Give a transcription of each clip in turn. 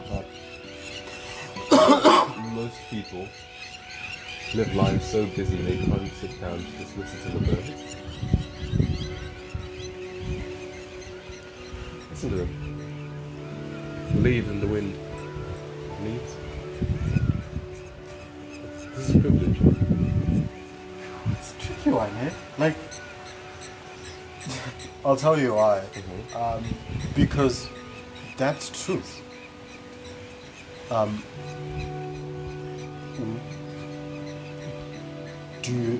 But most people live lives so busy they can't sit down to just listen to the birds. Listen to them. The leaves and the wind. Leaves. This is privilege. It's a tricky one, eh? Like, I'll tell you why. Because that's truth. Do you...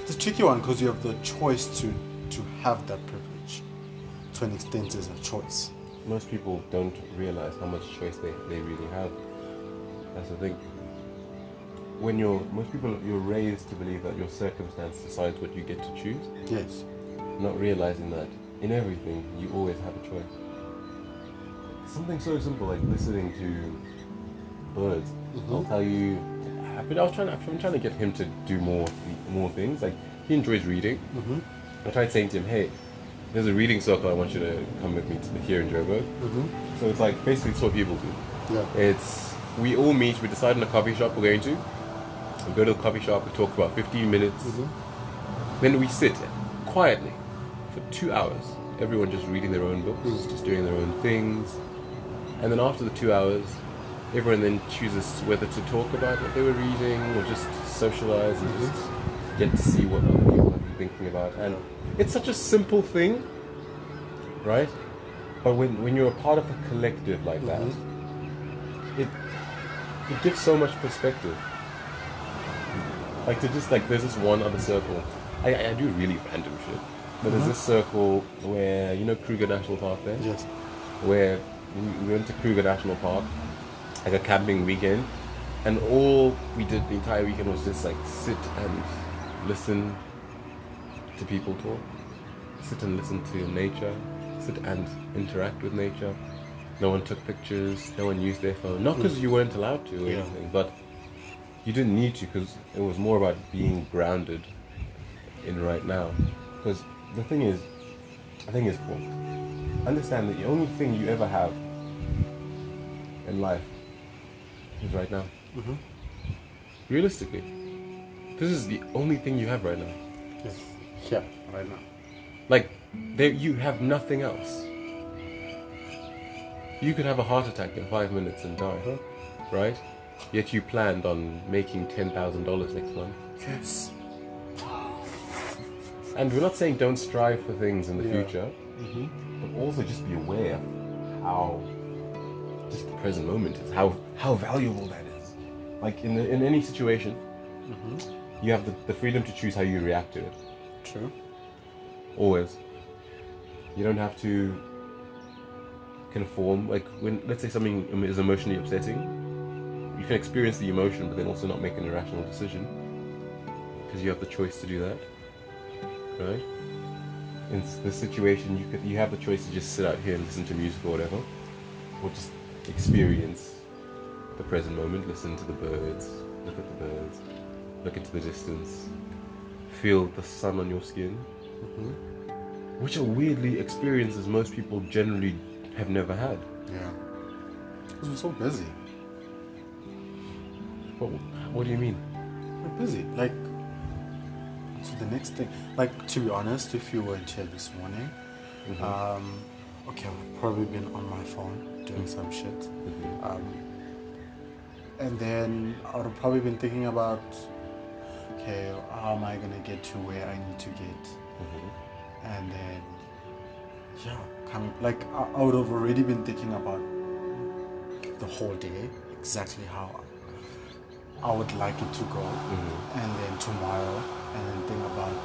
It's a tricky one because you have the choice to have that privilege. To an extent, is a choice. Most people don't realize how much choice they really have. That's the thing. Most people, you're raised to believe that your circumstance decides what you get to choose. Yes. Not realizing that in everything, you always have a choice. Something so simple like listening to birds. I'll tell you, I've been trying to get him to do more things. Like, he enjoys reading. I tried saying to him, hey, there's a reading circle, I want you to come with me to here in Joburg. So it's like, basically it's what people do. Yeah. We all meet, we decide on a coffee shop we're going to. We go to the coffee shop, we talk for about 15 minutes. Then we sit quietly for 2 hours. Everyone just reading their own books, just doing their own things. And then after the 2 hours, everyone then chooses whether to talk about what they were reading or just socialize and just get to see what other people have been thinking about. And it's such a simple thing, right? But when you're a part of a collective like that, it gives so much perspective. Like, there's this one other circle. I do really random shit. But there's this circle where, you know Kruger National Park there? Yes. Where we went to Kruger National Park, like a camping weekend, and all we did the entire weekend was just like sit and listen to people talk, sit and listen to nature, sit and interact with nature. No one took pictures, no one used their phone, not because you weren't allowed to or anything, but you didn't need to, because it was more about being grounded in right now. Because the thing is, I think it's cool. Understand that the only thing you ever have in life is right now. Realistically, this is the only thing you have right now. Yes. Yeah, right now. Like, you have nothing else. You could have a heart attack in 5 minutes and die, right? Yet you planned on making $10,000 next month. Yes. And we're not saying don't strive for things in the future, but also just be aware of how just the present moment is, how valuable that is. Like in any situation, you have the freedom to choose how you react to it. True. Always. You don't have to conform. Like, when, let's say something is emotionally upsetting, you can experience the emotion but then also not make an irrational decision, because you have the choice to do that, right? In this situation, you have the choice to just sit out here and listen to music or whatever, or just experience the present moment, listen to the birds, look at the birds, look into the distance, feel the sun on your skin, which are weirdly experiences most people generally have never had. Yeah. Because we're so busy. What do you mean? We're busy. Like, so the next thing, like, to be honest, if you weren't here this morning, okay, I've probably been on my phone doing some shit. And then I would have probably been thinking about, okay, how am I going to get to where I need to get? And then, like, I would have already been thinking about the whole day, exactly how I would like it to go. And then tomorrow, and then think about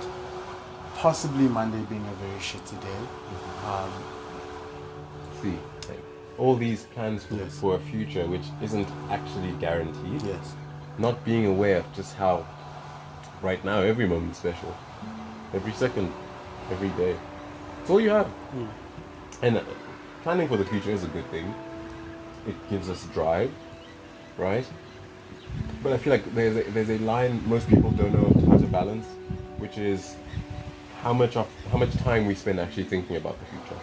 possibly Monday being a very shitty day. See, like, all these plans for a future which isn't actually guaranteed. Yes. Not being aware of just how right now every moment's special. Every second, every day. It's all you have. And planning for the future is a good thing. It gives us drive, right? But I feel like there's a line most people don't know how to balance, which is how much time we spend actually thinking about the future.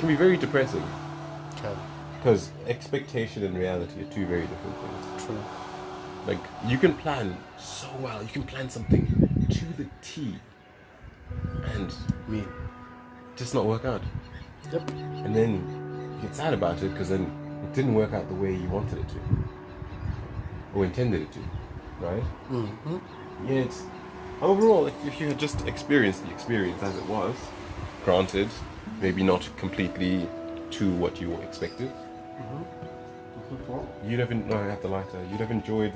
can be very depressing Okay. because expectation and reality are two very different things. True. Like, you can plan so well, you can plan something to the T and Me. just not work out. Yep. And then you get sad about it because then it didn't work out the way you wanted it to or intended it to, right? Mm-hmm. Yeah, it's overall, if you had just experienced the experience as it was, granted, maybe not completely to what you expected, you'd have the lighter. You'd have enjoyed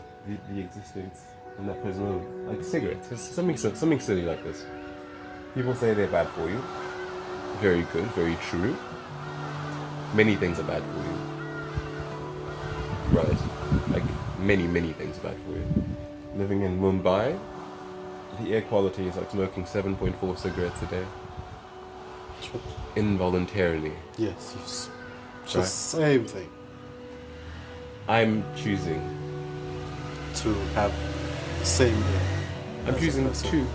the existence in that present moment, like cigarettes. It's something silly like this. People say they're bad for you. Very good, very true. Many things are bad for you, right? Like many things are bad for you. Living in Mumbai, the air quality is like smoking 7.4 cigarettes a day. Involuntarily. Yes. Just Right. same thing. I'm choosing. To have the same day. I'm as a choosing person. two.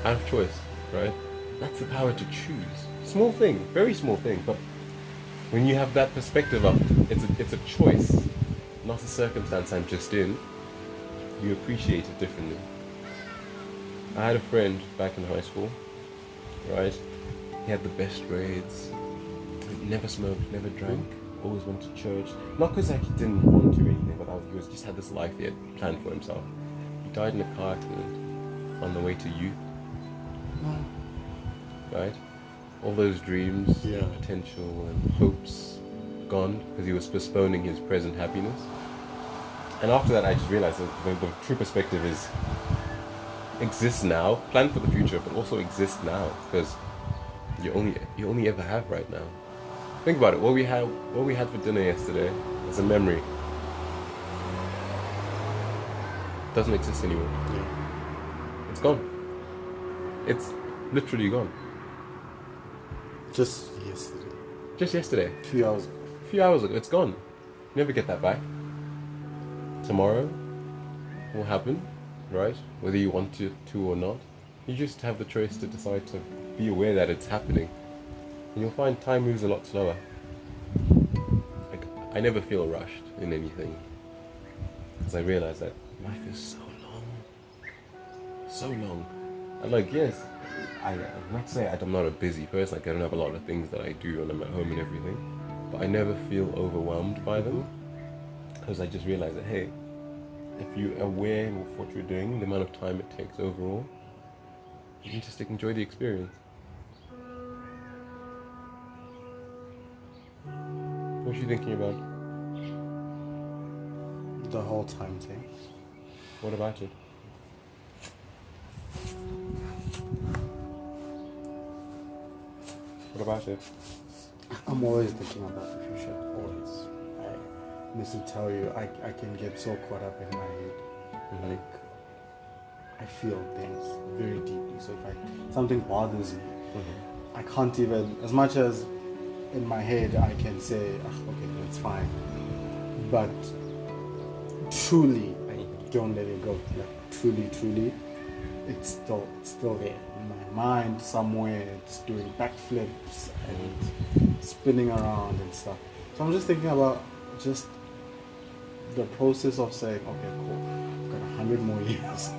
I have choice, right? That's the power to choose. Small thing, very small thing, but when you have that perspective of it's a choice, not a circumstance I'm just in, you appreciate it differently. I had a friend back in high school, right? He had the best grades, never smoked, never drank, always went to church. Not because he didn't want to or anything, but he was just had this life he had planned for himself. He died in a car accident on the way to youth, right? All those dreams, Yeah. potential, and hopes gone because he was postponing his present happiness. And after that, I just realized that the true perspective is exist now, plan for the future, but also exist now because you only ever have right now. Think about it. What we had for dinner yesterday is a memory. Doesn't exist anymore. Yeah. It's gone. It's literally gone. Just yesterday. Just yesterday. 2 hours ago. A few hours ago, it's gone. You never get that back. Tomorrow will happen, right? Whether you want to or not. You just have the choice to decide to be aware that it's happening. And you'll find time moves a lot slower. Like, I never feel rushed in anything. Because I realize that life is so long. So long. And like, yes, I'm not saying I'm not a busy person. Like, I don't have a lot of things that I do when I'm at home and everything. But I never feel overwhelmed by them. Because I just realize that, hey, if you're aware of what you're doing, the amount of time it takes overall, you can just enjoy the experience. What are you thinking about? The whole time thing. What about it? What about it? I'm always thinking about the future. Always. I listen, tell you, I can get so caught up in my head. Mhm. Like, I feel things very deeply. So if something bothers me, Mhm. I can't even, as much as in my head I can say, okay, it's fine. But truly, I don't let it go. Like, truly, it's still there. In my mind, somewhere, it's doing backflips and spinning around and stuff. So I'm just thinking about just the process of saying, okay, cool, I've got 100 more years.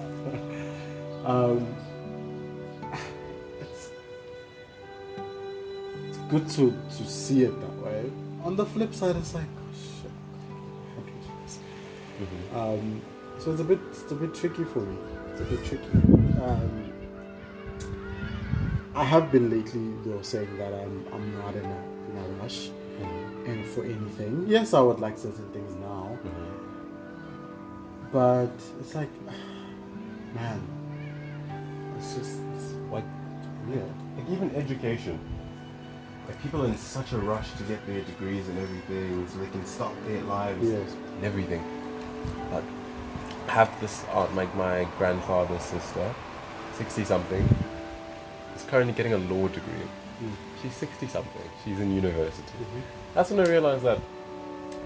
It's good to see it that way. On the flip side, it's like, oh shit, happy for this. Mhm. So it's a bit tricky for me. It's a bit tricky. I have been lately though saying that I'm not in a rush Mhm. and for anything. Yes, I would like certain things now, Mhm. but it's like, man, it's Like, yeah, like even education. Like, people are in such a rush to get their degrees and everything so they can start their lives Yes. and everything. But have this like my grandfather's sister, 60 something, is currently getting a law degree. She's 60 something. She's in university. That's when I realized that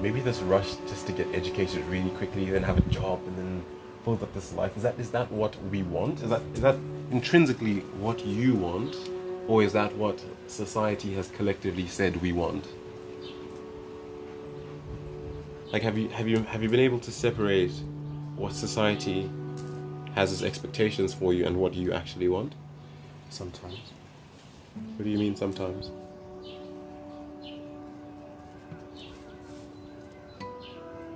maybe this rush just to get educated really quickly, then have a job, and then build up this life. Is that what we want? Is that intrinsically what you want? Or is that what society has collectively said we want? Like, have you been able to separate what society has as expectations for you and what you actually want? Sometimes. What do you mean sometimes?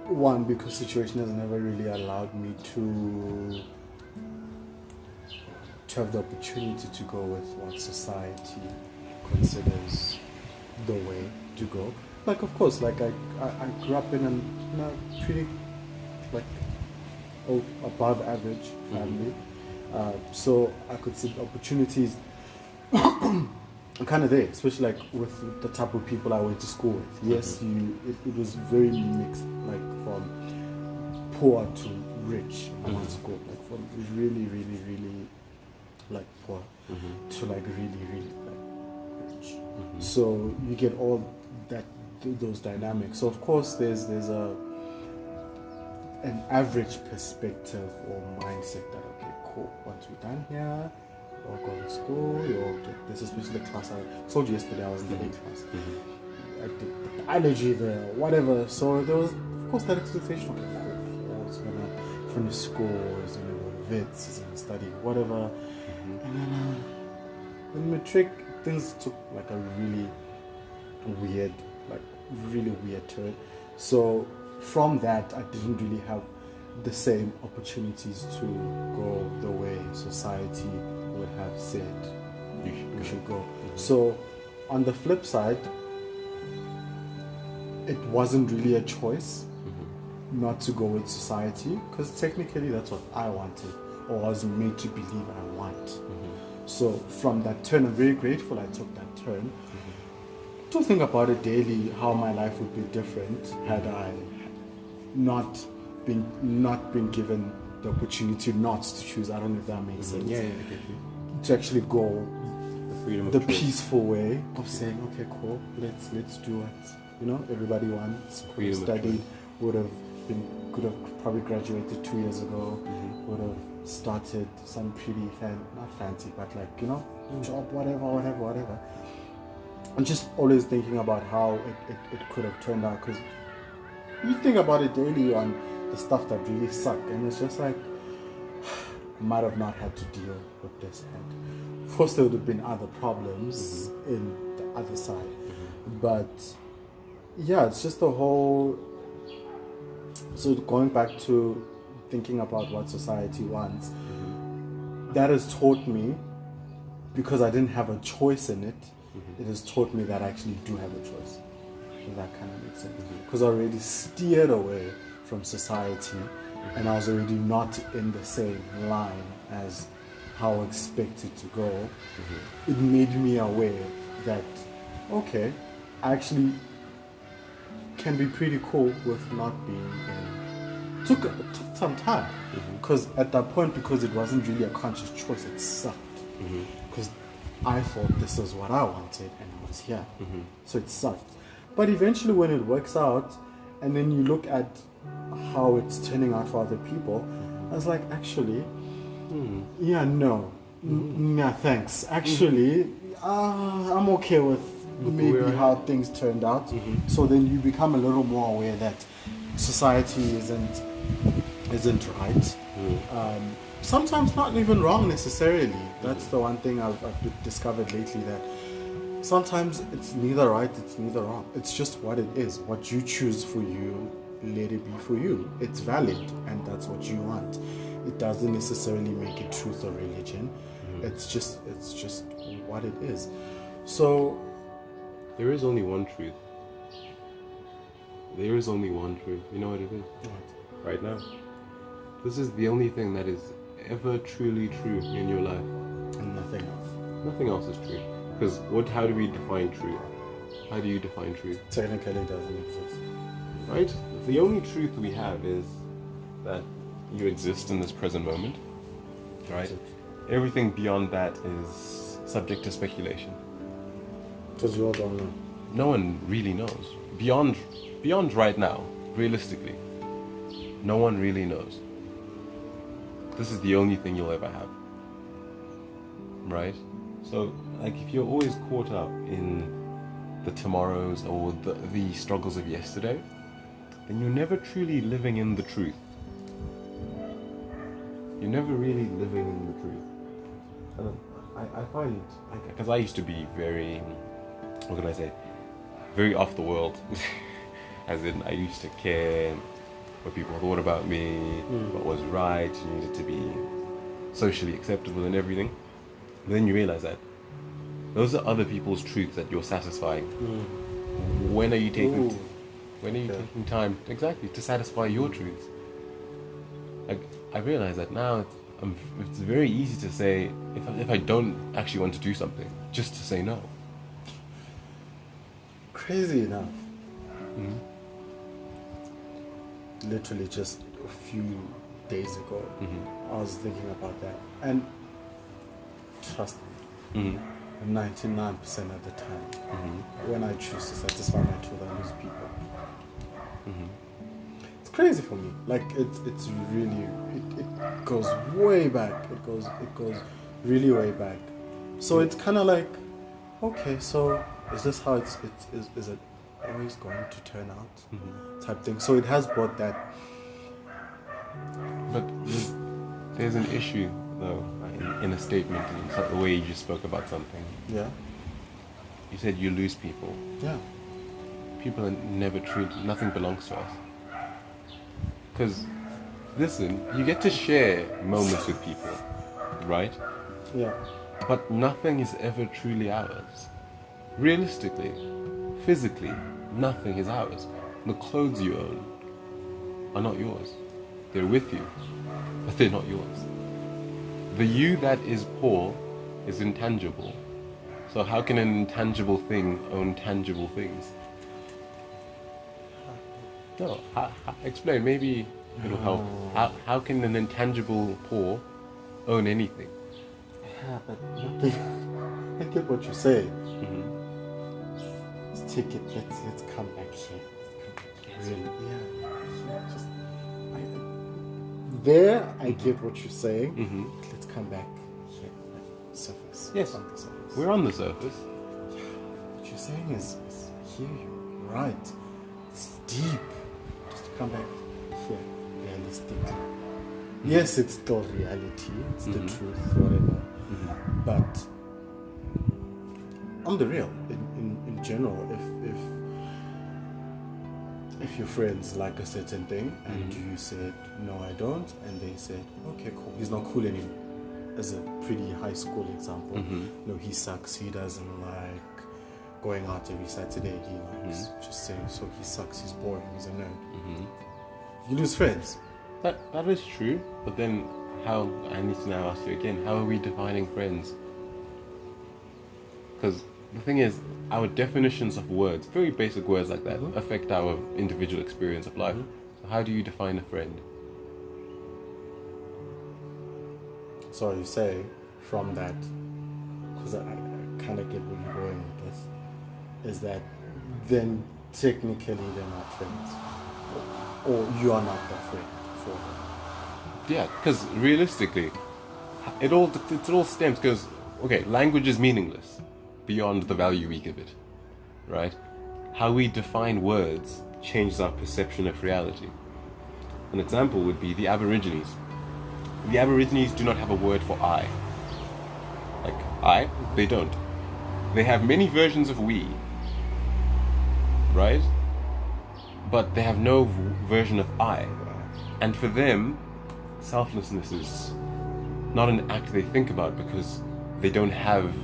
One, because situation has never really allowed me to have the opportunity to go with what society considers the way to go. Like, of course, like I grew up in a pretty, like, above average family. So I could see opportunities kind of there, especially like with the type of people I went to school with. Yes, it was very mixed, like from poor to rich. I went to school, like from really, really, really like poor to like really, really like rich. So you get all that those dynamics. So of course there's an average perspective or mindset that, okay, cool, once we're done here, you'll go to school, you'll get this, especially the class I told you yesterday I was in the A class. I did the biology, the whatever. So there was, of course, that expectation, okay, cool, he's gonna finish school, he's gonna go to Wits, he's gonna study, whatever. And then in matric, things took like a really weird turn. So from that, I didn't really have the same opportunities to go the way society would have said you should go. So on the flip side, it wasn't really a choice not to go with society, because technically that's what I wanted or was made to believe I want. So from that turn, I'm very grateful I took that turn. To think about it daily, how my life would be different had I not been given the opportunity not to choose. I don't know if that makes sense. Yeah, I get you. To actually go The freedom of the choice. peaceful way of saying, okay, cool, let's do what everybody wants. Freedom of Studied, choice. could have probably graduated 2 years ago. Would have started some pretty not fancy, but like job, whatever. I'm just always thinking about how it could have turned out, because you think about it daily on the stuff that really suck, and it's just like, might have not had to deal with this. And of course there would have been other problems in the other side, but yeah, it's just the whole. So going back to thinking about what society wants, that has taught me, because I didn't have a choice in it, it has taught me that I actually do have a choice. If that kind of makes sense. Because I already steered away from society, and I was already not in the same line as how I expected to go. It made me aware that, okay, I actually can be pretty cool with not being in. Took some time, because at that point, because it wasn't really a conscious choice, it sucked. Because I thought this is what I wanted, and I was here, so it sucked. But eventually, when it works out, and then you look at how it's turning out for other people, I was like, actually, yeah, no, yeah, thanks. Actually, I'm okay with maybe how things turned out. So then you become a little more aware that society isn't right. Sometimes not even wrong necessarily. That's the one thing I've discovered lately, that sometimes it's neither right, it's neither wrong. It's just what it is. What you choose for you, let it be for you. It's valid, and that's what you want. It doesn't necessarily make it truth or religion. It's just what it is. So There is only one truth. There is only one truth. You know what it is? what? Right now. This is the only thing that is ever truly true in your life. And nothing else. Nothing else is true. Because how do we define truth? How do you define truth? Technically, it doesn't exist. Right? The only truth we have is that you exist in this present moment. Right? Everything beyond that is subject to speculation. Because you all don't know. No one really knows. Beyond right now, realistically, no one really knows. This is the only thing you'll ever have. Right? So like if you're always caught up in the tomorrows or the struggles of yesterday, then you're never truly living in the truth. You're never really living in the truth. And I find, because I used to be very, what can I say, very off the world. As in, I used to care what people thought about me, what was right, needed to be socially acceptable and everything. But then you realize that those are other people's truths that you're satisfying. When are you taking taking time exactly to satisfy your truths? I realize that now it's very easy to say if I don't actually want to do something, just to say no. Crazy enough. Literally just a few days ago, I was thinking about that, and trust me, 99% of the time, when I choose to satisfy my truth, I lose people. It's crazy for me. Like it's really it goes way back. It goes really way back. So it's kind of like, okay, so is this how is it always going to turn out, type thing. So it has brought that. But there's an issue though in a statement, in the way you just spoke about something. Yeah. You said you lose people. Yeah. People are never true. Nothing belongs to us. Because, listen, you get to share moments with people, right? Yeah. But nothing is ever truly ours. Realistically, physically, nothing is ours. The clothes you own are not yours. They're with you, but they're not yours. The you that is Paul is intangible. So how can an intangible thing own tangible things? No, explain. Maybe it'll help. How can an intangible Paul own anything? Yeah, but I get what you're saying. Let's take it. Let's come back here. Really? Yeah. I get what you're saying. Let's come back here. Surface. Yes. On the surface. We're on the surface. What you're saying is here. You're right. It's deep. Just come back here. Realistically. Yes, it's still reality. It's the truth, whatever. But on the real, in general, if your friends like a certain thing and you said no, I don't, and they said okay, cool, he's not cool anymore. As a pretty high school example, no, he sucks. He doesn't like going out every Saturday. He likes just saying so. He sucks. He's boring. He's a nerd. You lose friends. That is true, but then how? I need to now ask you again. How are we defining friends? Because the thing is, our definitions of words, very basic words like that, affect our individual experience of life. So how do you define a friend? So you say from that, because I kind of get where you're going with this, is that then technically they're not friends, or you are not that friend for them. Yeah, because realistically, it all stems because, okay, language is meaningless beyond the value we give it, right? How we define words changes our perception of reality. An example would be the Aborigines. The Aborigines do not have a word for I. Like I, they don't. They have many versions of we, right? But they have no version of I. And for them, selflessness is not an act they think about because they don't have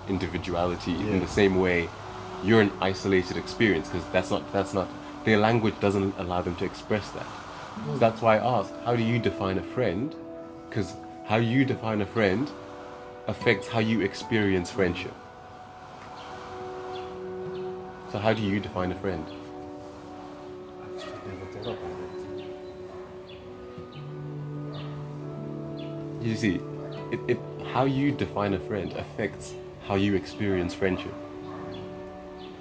individuality in the same way you're an isolated experience, because that's not their language doesn't allow them to express that. So that's why I asked, how do you define a friend? Because how you define a friend affects how you experience friendship. So how do you define a friend? Actually, never thought about it. You see, how you define a friend affects how you experience friendship.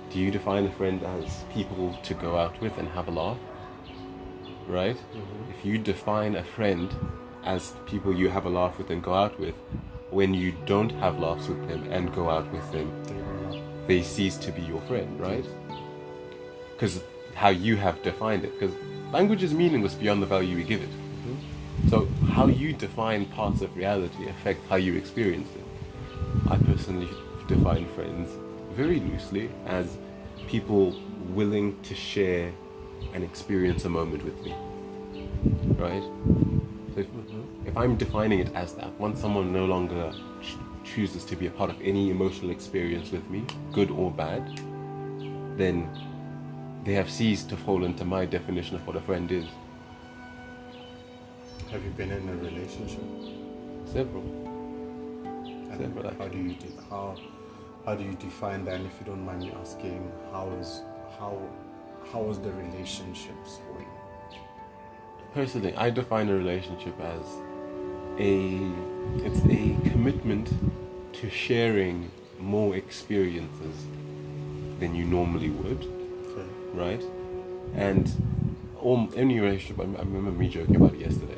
Do you define a friend as people to go out with and have a laugh? Right? If you define a friend as people you have a laugh with and go out with, when you don't have laughs with them and go out with them, they cease to be your friend, right? Because how you have defined it. Because language is meaningless beyond the value we give it. So how you define parts of reality affect how you experience it. I personally define friends very loosely as people willing to share and experience a moment with me, right? So if I'm defining it as that, once someone no longer chooses to be a part of any emotional experience with me, good or bad, then they have ceased to fall into my definition of what a friend is. Have you been in a relationship? Several. And how do you define that? And if you don't mind me asking, how was the relationships for you? Personally, I define a relationship as it's a commitment to sharing more experiences than you normally would, Okay. right? And any relationship, I remember me joking about it yesterday.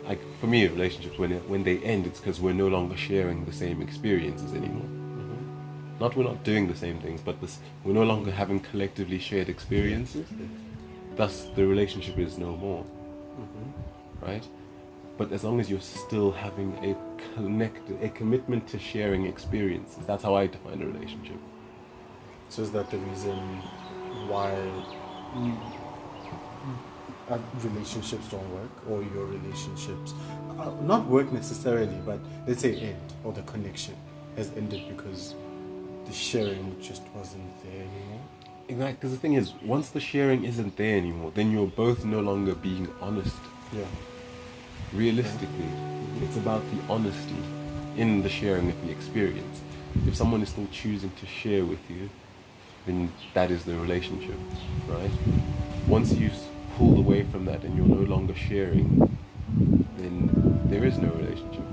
Like for me, relationships when they end, it's because we're no longer sharing the same experiences anymore. Not we're not doing the same things, but we're no longer having collectively shared experiences. Thus, the relationship is no more, right? But as long as you're still having a commitment to sharing experiences, that's how I define a relationship. So is that the reason why relationships don't work, or your relationships not work necessarily, but let's say end, or the connection has ended because the sharing just wasn't there anymore? Exactly, because the thing is, once the sharing isn't there anymore, then you're both no longer being honest. Yeah. Realistically, it's about the honesty in the sharing of the experience. If someone is still choosing to share with you, then that is the relationship, right? Once you pull away from that and you're no longer sharing, then there is no relationship.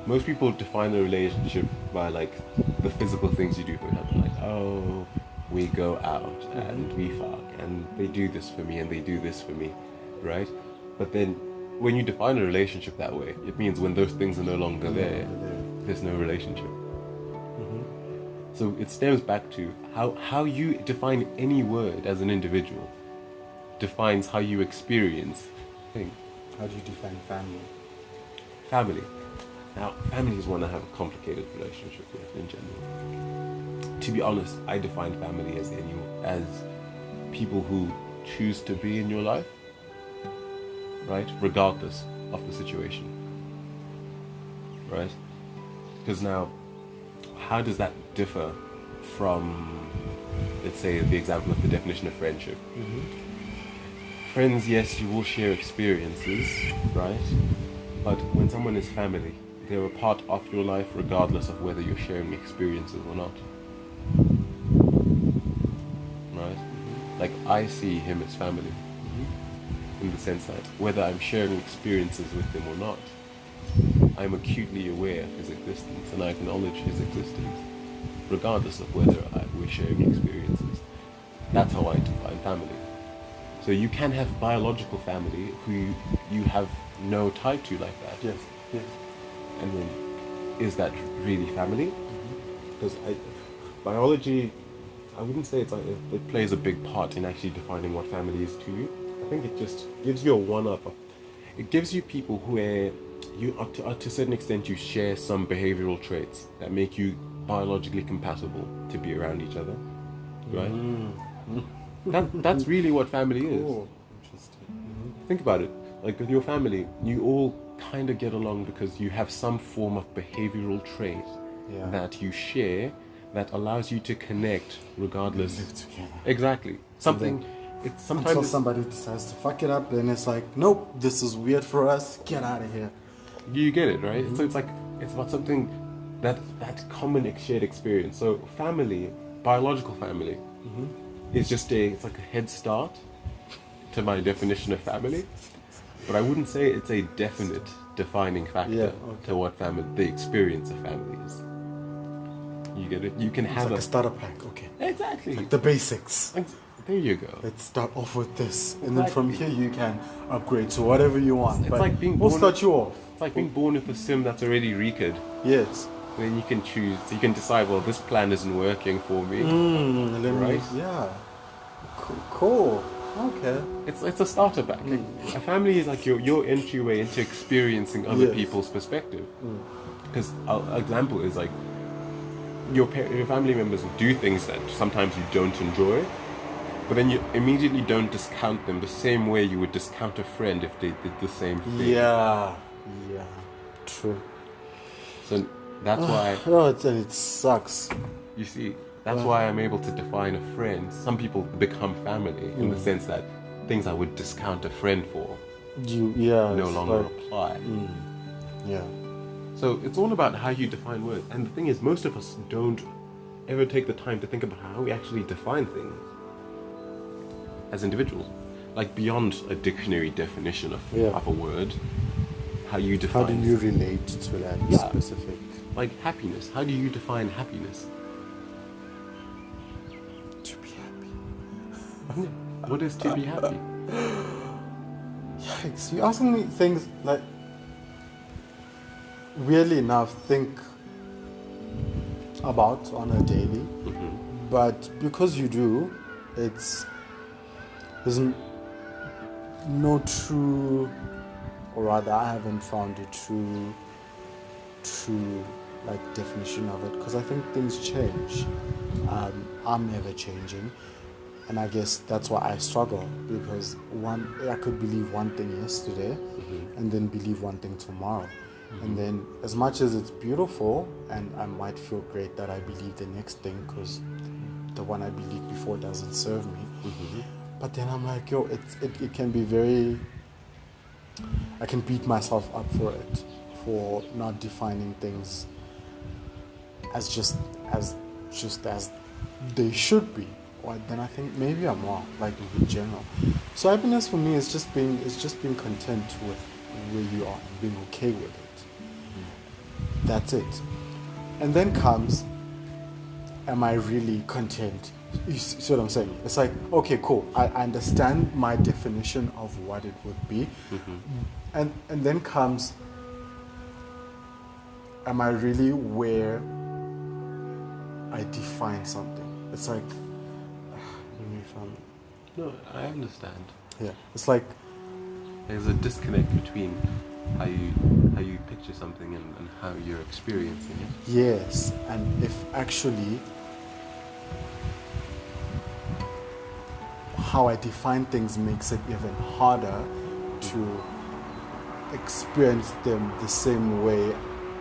Most people define a relationship by like the physical things you do for example, like, oh, we go out and we fuck and they do this for me and they do this for me, right? But then when you define a relationship that way, it means when those things are no longer there, there's no relationship. So it stems back to how you define any word as an individual defines how you experience things. How do you define family? Family. Now, family is one I have a complicated relationship with in general. To be honest, I define family as people who choose to be in your life, right? Regardless of the situation, right? Because now, how does that differ from, let's say, the example of the definition of friendship? Friends, yes, you will share experiences, right? But when someone is family, they're a part of your life regardless of whether you're sharing experiences or not. Right? Like, I see him as family. In the sense that whether I'm sharing experiences with him or not, I'm acutely aware of his existence and I acknowledge his existence, regardless of whether we're sharing experiences. That's how I define family. So you can have biological family who you have no tie to like that. Yes, yes. And then, is that really family? Because biology, I wouldn't say it plays a big part in actually defining what family is to you. I think it just gives you a one-up. It gives you people who to a certain extent you share some behavioral traits that make you biologically compatible to be around each other, right? That's really what family is. Cool. Interesting. Think about it. Like with your family, you all kind of get along because you have some form of behavioral trait that you share that allows you to connect regardless. Live together. Exactly. Something. It's sometimes Until somebody decides to fuck it up, then it's like, nope, this is weird for us. Get out of here. You get it, right? So it's like it's about something that common shared experience. So family, biological family, is just it's like a head start to my definition of family. But I wouldn't say it's a definite defining factor to what family, the experience of family is. You get it? You can It's have like a starter pack, okay. Exactly. Like the basics. There you go. Let's start off with this. And then from here you can upgrade to whatever you want. It's but like being we'll born start you off. It's It's like being born with a sim that's already recoded. Yes. Then you can choose. You can decide. Well, this plan isn't working for me. Right? Yeah. Cool. Okay. It's a starter pack. Like, a family is like your entryway into experiencing other Yes. people's perspective. Because an example is like your family members do things that sometimes you don't enjoy, but then you immediately don't discount them the same way you would discount a friend if they did the same thing. Yeah. Yeah. True. So that's why Oh, it sucks. you see. That's why I'm able to define a friend. Some people become family in the sense that things I would discount a friend for no it's longer like- apply. Yeah. So it's all about how you define words. And the thing is, most of us don't ever take the time to think about how we actually define things as individuals. Like beyond a dictionary definition of a word, how you define How do you relate to that Yeah. specific? like happiness. How do you define happiness? To be happy. What is to be happy? Yikes! You're asking me things like, weirdly enough, think about on a daily, but because you do, there's no true, or rather, I haven't found a true like definition of it, because I think things change. I'm never changing, and I guess that's why I struggle, because I could believe one thing yesterday and then believe one thing tomorrow. And then as much as it's beautiful and I might feel great that I believe the next thing because the one I believed before doesn't serve me, but then I'm like, yo, it can be very, I can beat myself up for it, for not defining things as just as they should be. Or then I think maybe I'm wrong, like in general. So happiness for me is just being content with where you are and being okay with it. That's it. And then comes, am I really content? You see what I'm saying? It's like, okay, cool. I understand my definition of what it would be. And then comes, am I really where I define something? It's like, let me find it. No, I understand. Yeah, it's like, There's a disconnect between how you picture something and how you're experiencing it. yes, and if actually how I define things makes it even harder to experience them the same way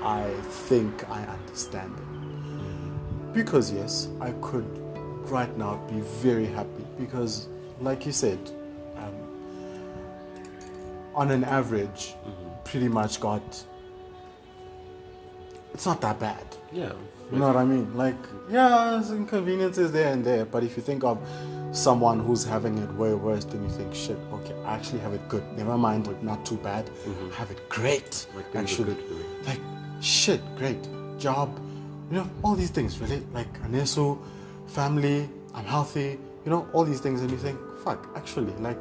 I think I understand them. Because yes, I could right now be very happy because, like you said, on an average, pretty much it's not that bad. Yeah. You know what I mean? Like, yeah, there's inconveniences there and there, but if you think of someone who's having it way worse, then you think, shit, okay, I actually have it good. Never mind, like, not too bad. I have it great. Like, things are actually, good for me. like, shit, great. Job, you know, all these things, really. Like, Anesu, family, I'm healthy, you know, all these things, and you think, fuck, actually, like,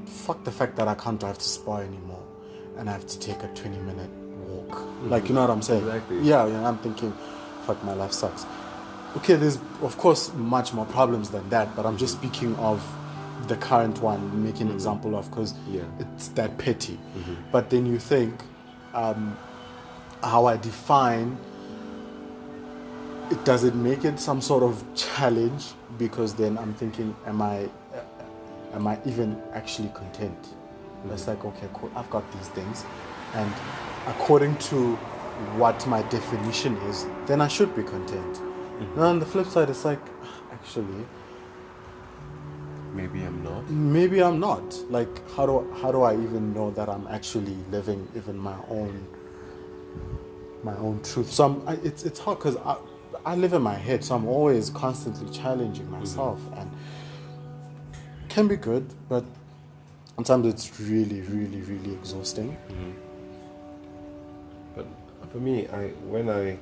fuck the fact that I can't drive to Spa anymore and I have to take a 20-minute walk. Like, you know what I'm saying? Exactly. Yeah, I'm thinking, fuck, my life sucks. Okay, there's, of course, much more problems than that, but I'm just speaking of the current one, making an example of, because it's that petty. But then you think, how I define it, does it make it some sort of challenge? Because then I'm thinking, am I even actually content? It's like, okay, cool, I've got these things, and according to what my definition is, then I should be content. And on the flip side, it's like, actually, Maybe I'm not. maybe I'm not. Like, how do I even know that I'm actually living even my own truth? So it's hard because I live in my head, so I'm always constantly challenging myself, and it can be good, but sometimes it's really, really, really exhausting. But for me, when I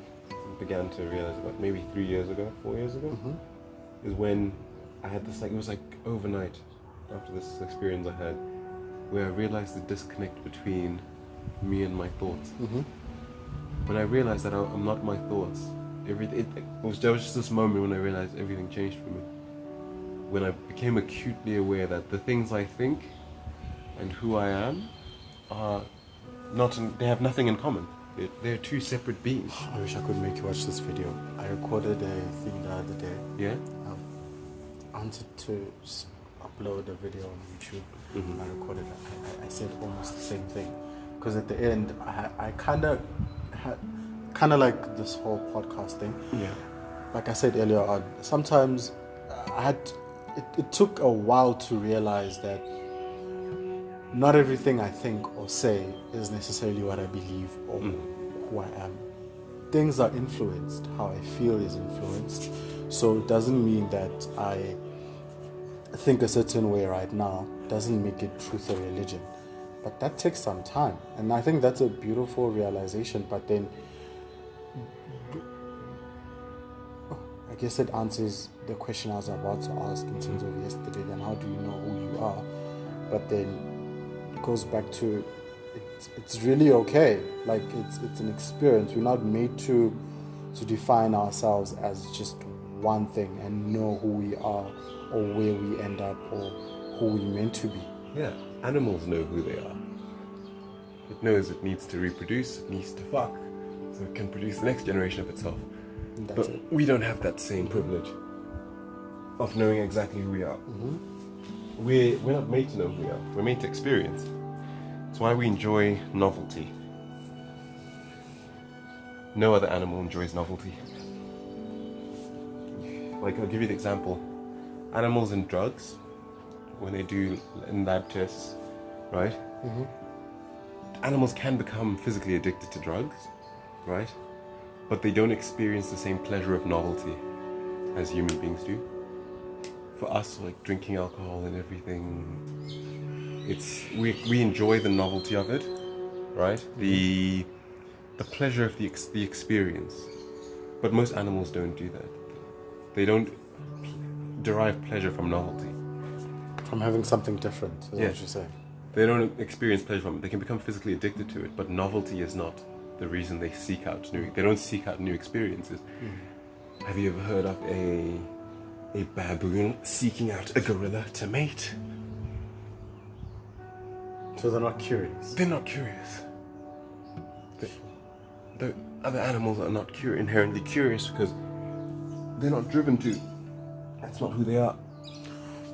began to realize about maybe 4 years ago, is when I had this, like, it was like overnight after this experience I had. where I realized the disconnect between me and my thoughts. Mm-hmm. When I realized that I'm not my thoughts, there was just this moment when I realized everything changed for me. When I became acutely aware that the things I think and who I am are they have nothing in common. They're two separate beings. I wish I could make you watch this video. I recorded a thing the other day. Yeah? I wanted to upload a video on YouTube. Mm-hmm. I recorded it. I said almost the same thing. Because at the end, I kind of like this whole podcast thing. Yeah. Like I said earlier on, sometimes it took a while to realize that not everything I think or say is necessarily what I believe or who I am. Things are influenced. How I feel is influenced. So it doesn't mean that I think a certain way right now doesn't make it truth or religion. But that takes some time. And I think that's a beautiful realization. But then I guess it answers the question I was about to ask in terms of yesterday, then how do you know who you are? But then it goes back to it's really okay. Like it's an experience. We're not made to define ourselves as just one thing and know who we are or where we end up or who we're meant to be. Yeah. Animals know who they are. It knows it needs to reproduce, it needs to fuck, so it can produce the next generation of itself. And that's But it. we don't have that same privilege of knowing exactly who we are. Mm-hmm. We're not made to know who we are. We're made to experience. It's why we enjoy novelty. No other animal enjoys novelty. Like, I'll give you the example. Animals and drugs, when they do in lab tests, right? Mm-hmm. Animals can become physically addicted to drugs, right? But they don't experience the same pleasure of novelty as human beings do. For us, like drinking alcohol and everything, we enjoy the novelty of it, right? The pleasure of the experience. But most animals don't do that. They don't derive pleasure from novelty. From having something different, is Yeah. what you're saying. They don't experience pleasure from it. They can become physically addicted to it, but novelty is not the reason they seek out they don't seek out new experiences. Have you ever heard of a baboon seeking out a gorilla to mate? So they're not curious. They're not curious. The other animals are not inherently curious because they're not driven to. That's not who they are.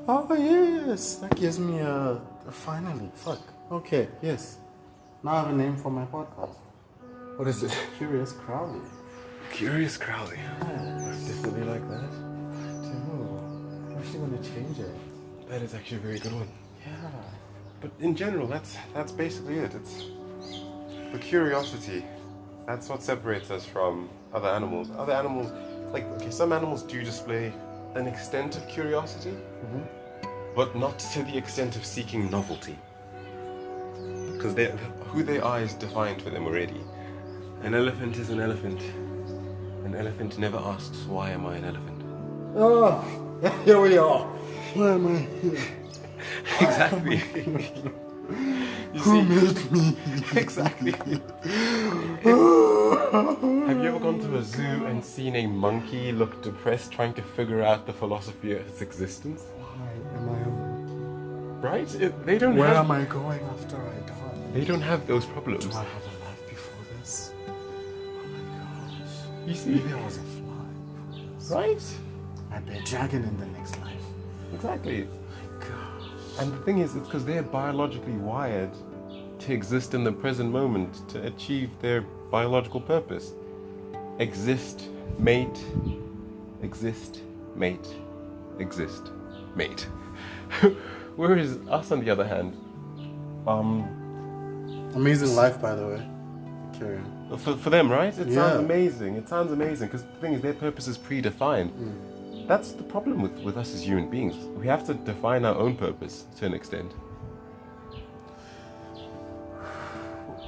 Oh yes, that gives me a finally. Fuck. Okay, yes. Now I have a name for my podcast. What is it? Curious Crowley. Curious Crowley. Yes. Definitely like that. I'm actually gonna change it. That is actually a very good one. Yeah. But in general, that's basically it. It's for curiosity. That's what separates us from other animals. Other animals, like, okay, some animals do display an extent of curiosity, but not to the extent of seeking novelty. Because who they are is defined for them already. An elephant is an elephant. An elephant never asks, why am I an elephant? Oh, here we are. Why am I here? Exactly. Who made me? Exactly. Have you ever gone to a zoo and seen a monkey look depressed trying to figure out the philosophy of its existence? Why am I a monkey? Right? They don't Where have... am I going after I die? They don't have those problems. Do I have a life before this? Oh my gosh. You see? Maybe I was a fly before this. Right? I'd be a dragon in the next life. Exactly. Oh my gosh. And the thing is, it's because they're biologically wired to exist in the present moment, to achieve their biological purpose. Exist, mate, exist, mate, exist, mate. Whereas us, on the other hand, Amazing life, by the way. Carry on. for them, right? It Yeah. sounds amazing. It sounds amazing because the thing is, their purpose is predefined. That's the problem with us as human beings. We have to define our own purpose to an extent.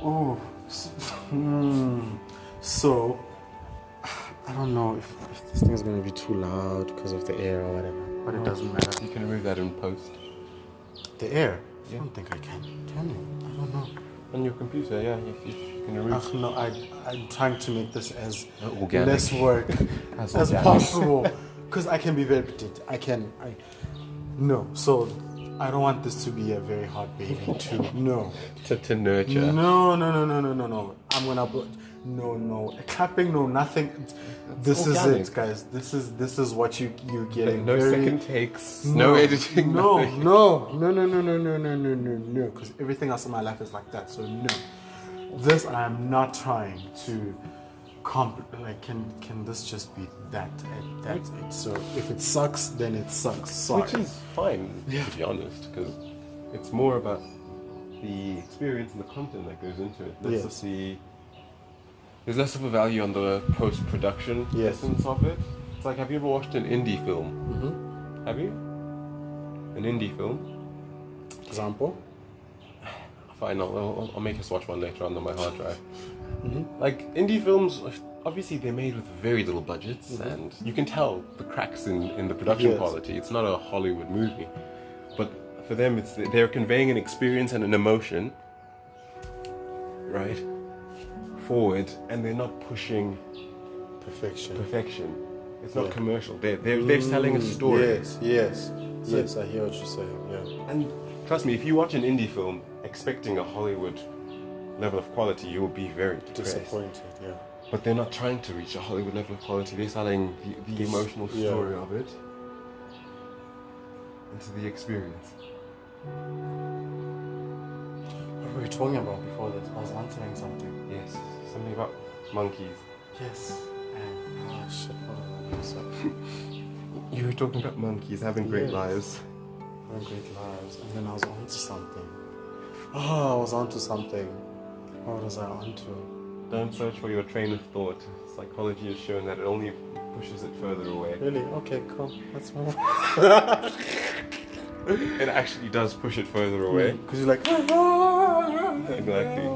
Oh, so I don't know if this thing is going to be too loud because of the air or whatever, but it doesn't matter. You can remove that in post. The air? I don't think I can. Can you? I don't know. On your computer, yeah, you can remove. No, I'm trying to make this as Organic. less work As as organic. possible. Because I can be very petite. No. So I don't want this to be a very hard baby too. No. To nurture. No. I'm gonna put no. Clapping, no, nothing. This is organic. it, guys. This is what you're getting. No very, second takes, no editing, No, nothing. no. Because everything else in my life is like that. So no. This I am not trying to can this just be that? That's it. So if it sucks, then it sucks. Sorry. Which is fine, to be honest, because it's more about the experience and the content that goes into it. Let's just see. There's less of a value on the post-production essence of it. It's like, have you ever watched an indie film? Mm-hmm. Have you? An indie film? Example? Fine, I'll make us watch one later on my hard drive. Mm-hmm. Like, indie films, obviously they're made with very little budgets, and you can tell the cracks in the production quality. It's not a Hollywood movie. But for them, they're conveying an experience and an emotion, right, forward, and they're not pushing perfection. It's not commercial. They're selling a story. Yes, I hear what you're saying. Yeah. And trust me, if you watch an indie film expecting a Hollywood level of quality, you will be very Disappointed. Yeah. But they're not trying to reach a Hollywood level of quality. They're selling the emotional story of it into the experience. What were we talking about before this? I was answering something. Yes, something about monkeys. Yes. And shit. What was I? You were talking about monkeys having great lives. Having great lives, and then I was onto something. Oh, I was onto something. What was I onto? Don't search for your train of thought. Psychology has shown that it only pushes it further away. Really? Okay, cool. Let's move. It actually does push it further away. Because you're like, Exactly.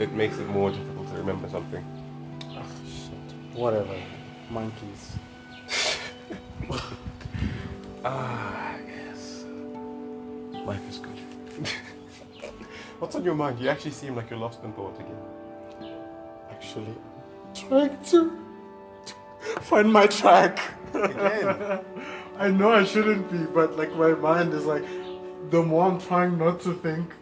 It makes it more difficult to remember something. oh, shit. Whatever. Monkeys. Yes. Life is good. What's on your mind? You actually seem like you're lost in thought again. Actually, trying to find my track. Again? I know I shouldn't be, but like my mind is like, the more I'm trying not to think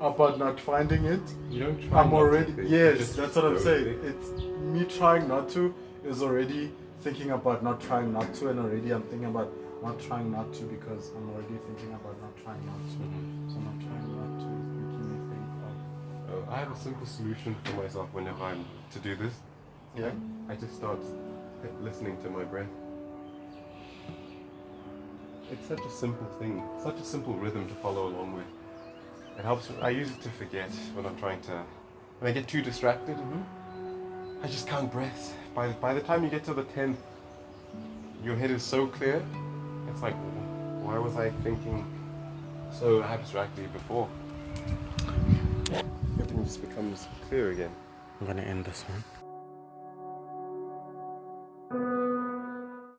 about not finding it, You don't try. I'm not to already, think, yes, you just that's what I'm don't saying. think. It's me trying not to is already thinking about not trying not to, and already I'm thinking about not trying not to because I'm already thinking about not trying not to. So not trying not to is making me think of. I have a simple solution for myself whenever I'm to do this. Yeah? I just start listening to my breath. It's such a simple thing, such a simple rhythm to follow along with. It helps. I use it to forget when I'm trying to. When I get too distracted, I just count breaths. By the time you get to the 10th, your head is so clear. It's like, why was I thinking so abstractly before? Everything just becomes clear again. I'm gonna end this one.